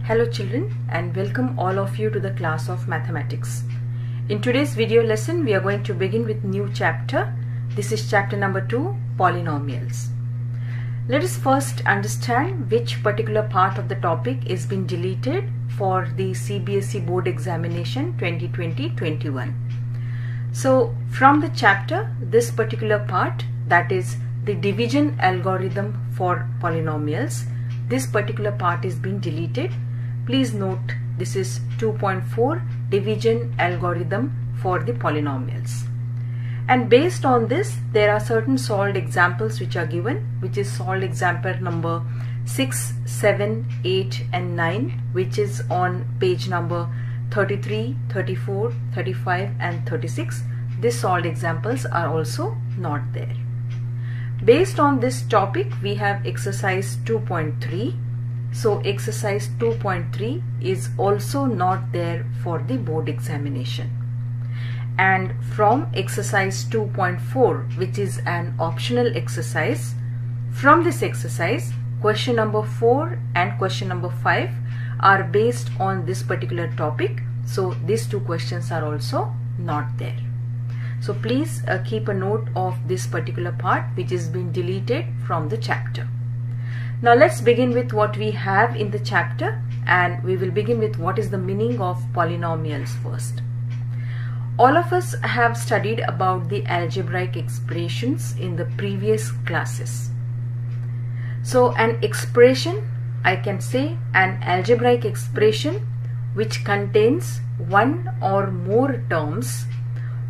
Hello children, and welcome all of you to the class of mathematics. In today's video lesson we are going to begin with new chapter. This is chapter number 2, Polynomials. Let us first understand which particular part of the topic is being deleted for the CBSE board examination 2020-21. So from the chapter, this particular part, that is the division algorithm for polynomials, this particular part is being deleted. Please note this is 2.4 division algorithm for the polynomials. And based on this, there are certain solved examples which are given, which is solved example number 6, 7, 8 and 9, which is on page number 33, 34, 35 and 36. These solved examples are also not there. Based on this topic, we have exercise 2.3. So exercise 2.3 is also not there for the board examination. And from exercise 2.4, which is an optional exercise, from this exercise, question number 4 and question number 5 are based on this particular topic. So these two questions are also not there. So please keep a note of this particular part which is being deleted from the chapter. Now let's begin with what we have in the chapter, and we will begin with what is the meaning of polynomials first. All of us have studied about the algebraic expressions in the previous classes. So an expression, I can say an algebraic expression which contains one or more terms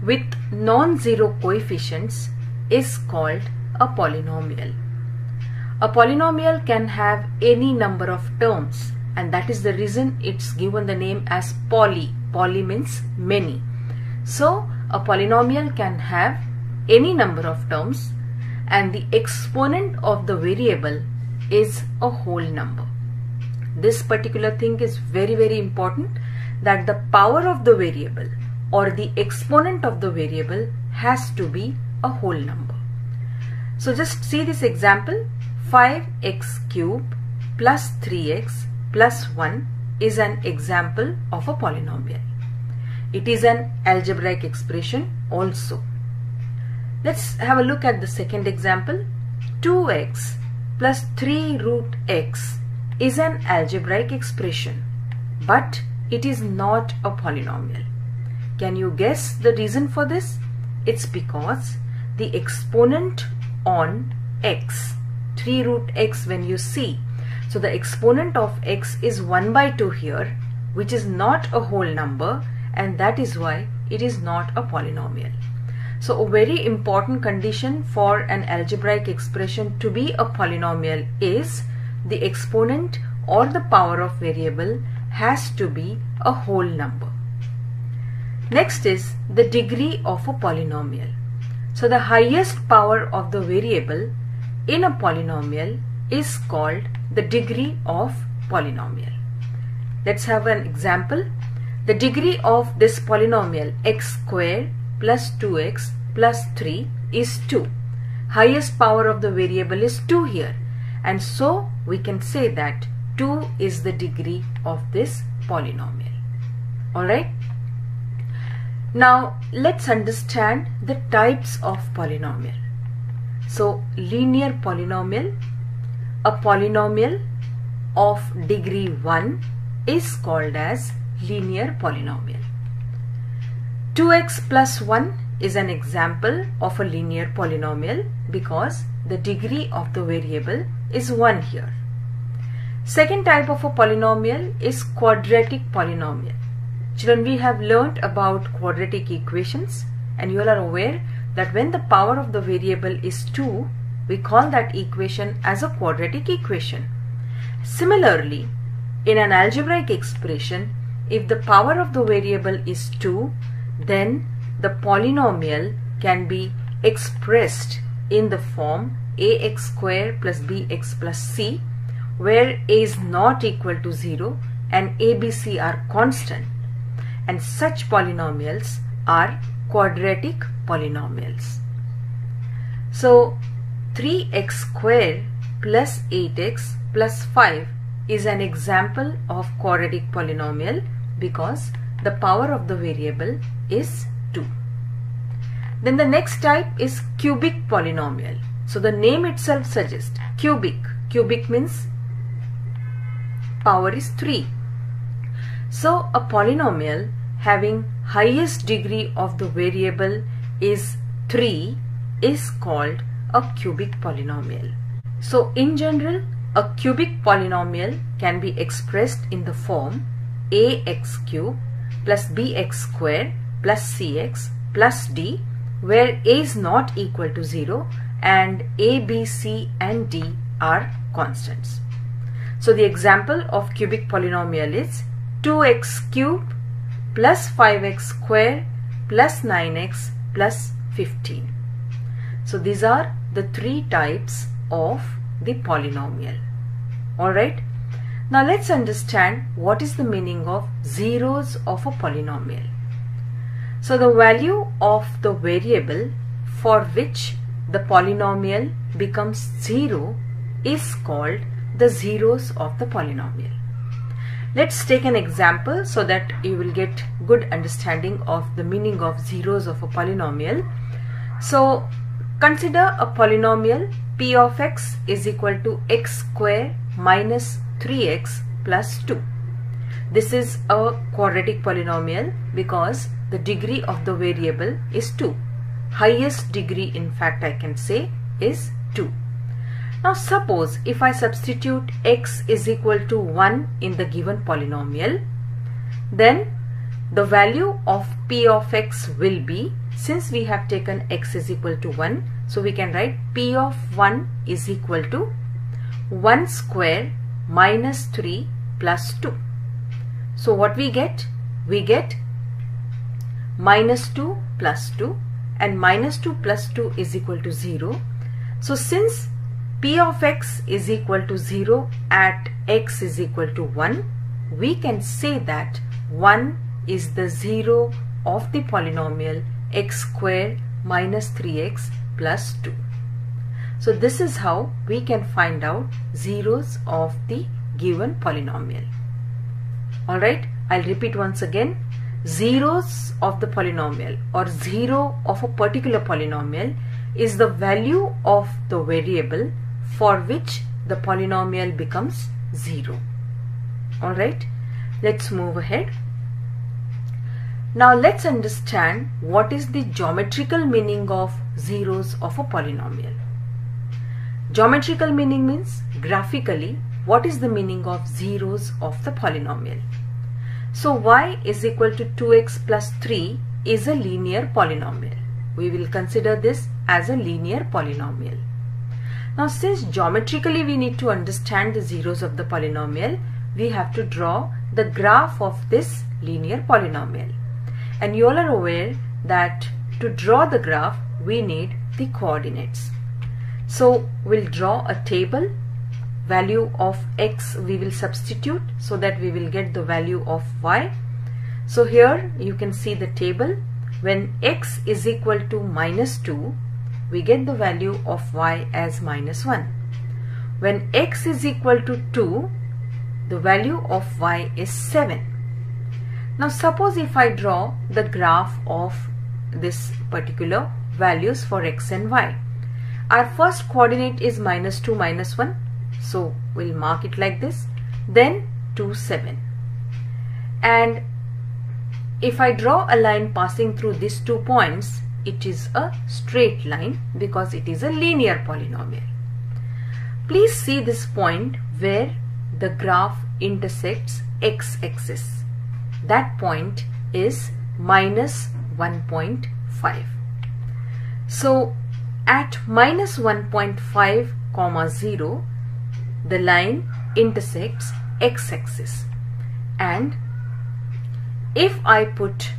with non-zero coefficients is called a polynomial. A polynomial can have any number of terms, and that is the reason it's given the name as poly. Poly means many. So a polynomial can have any number of terms, and the exponent of the variable is a whole number. This particular thing is very important, that the power of the variable or the exponent of the variable has to be a whole number. So just see this example. 5x cubed plus 3x plus 1 is an example of a polynomial. It is an algebraic expression also. Let's have a look at the second example. 2x plus 3 root x is an algebraic expression, but it is not a polynomial. Can you guess the reason for this? It's because the exponent on x, 3 root x when you see, so the exponent of x is 1 by 2 here, which is not a whole number, and that is why it is not a polynomial. So a very important condition for an algebraic expression to be a polynomial is the exponent or the power of variable has to be a whole number. Next is the degree of a polynomial. So the highest power of the variable in a polynomial is called the degree of polynomial. Let's have an example. The degree of this polynomial x squared plus 2x plus 3 is 2. Highest power of the variable is 2 here, and so we can say that 2 is the degree of this polynomial. Alright. Now let's understand the types of polynomial. So linear polynomial, a polynomial of degree 1 is called as linear polynomial. 2x plus 1 is an example of a linear polynomial because the degree of the variable is 1 here. Second type of a polynomial is quadratic polynomial. Children, we have learnt about quadratic equations, and you all are aware that when the power of the variable is 2, we call that equation as a quadratic equation. Similarly, in an algebraic expression, if the power of the variable is 2, then the polynomial can be expressed in the form ax squared plus bx plus c, where a is not equal to 0 and a, b, c are constant. And such polynomials are quadratic polynomials. So 3x squared plus 8x plus 5 is an example of quadratic polynomial because the power of the variable is 2. Then the next type is cubic polynomial. So the name itself suggests cubic. Cubic means power is 3. So a polynomial having highest degree of the variable is 3 is called a cubic polynomial. So in general, a cubic polynomial can be expressed in the form ax cube plus bx square plus cx plus d, where a is not equal to 0 and a, b, c and d are constants. So the example of cubic polynomial is 2x cube plus 5x square plus 9x plus 15. So these are the 3 types of the polynomial. Alright. Now let's understand what is the meaning of zeros of a polynomial. So the value of the variable for which the polynomial becomes 0 is called the zeros of the polynomial. Let's take an example so that you will get good understanding of the meaning of zeros of a polynomial. So consider a polynomial p of x is equal to x square minus 3x plus 2. This is a quadratic polynomial because the degree of the variable is 2. Highest degree, in fact, I can say is 2. Now suppose if I substitute x is equal to 1 in the given polynomial, then the value of p of x will be, since we have taken x is equal to 1, so we can write p of 1 is equal to 1 square minus 3 plus 2. So what we get? We get minus 2 plus 2, and minus 2 plus 2 is equal to 0. So since p of x is equal to 0 at x is equal to 1, we can say that 1 is the 0 of the polynomial x square minus 3x plus 2. So this is how we can find out zeros of the given polynomial. Alright, I'll repeat once again. Zeros of the polynomial or 0 of a particular polynomial is the value of the variable for which the polynomial becomes 0. Alright, let's move ahead. Now let's understand what is the geometrical meaning of zeros of a polynomial. Geometrical meaning means graphically what is the meaning of zeros of the polynomial. So y is equal to 2x plus 3 is a linear polynomial. We will consider this as a linear polynomial. Now since geometrically we need to understand the zeros of the polynomial, we have to draw the graph of this linear polynomial. And you all are aware that to draw the graph we need the coordinates. So we'll draw a table. Value of x we will substitute so that we will get the value of y. So here you can see the table. When x is equal to minus 2, we get the value of y as minus 1. When x is equal to 2, the value of y is 7. Now suppose if I draw the graph of this particular values for x and y. Our first coordinate is minus 2, minus 1. So we'll mark it like this. Then 2, 7. And if I draw a line passing through these 2 points, it is a straight line because it is a linear polynomial. Please see this point where the graph intersects x-axis. That point is minus 1.5. So at minus 1.5, 0, the line intersects x-axis, and if I put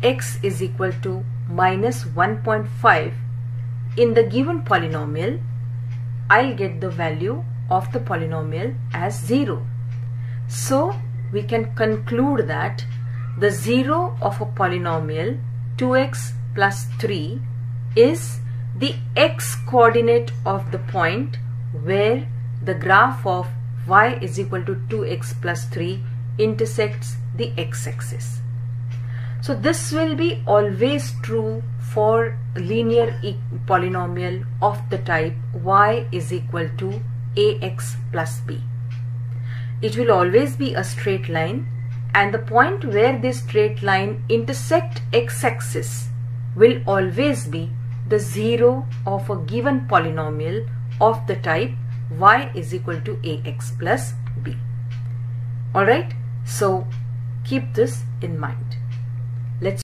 x is equal to minus 1.5 in the given polynomial, I'll get the value of the polynomial as 0. So we can conclude that the 0 of a polynomial 2x plus 3 is the x coordinate of the point where the graph of y is equal to 2x plus 3 intersects the x-axis. So this will be always true for linear polynomial of the type y is equal to ax plus b. It will always be a straight line, and the point where this straight line intersect x-axis will always be the zero of a given polynomial of the type y is equal to ax plus b. Alright, so keep this in mind.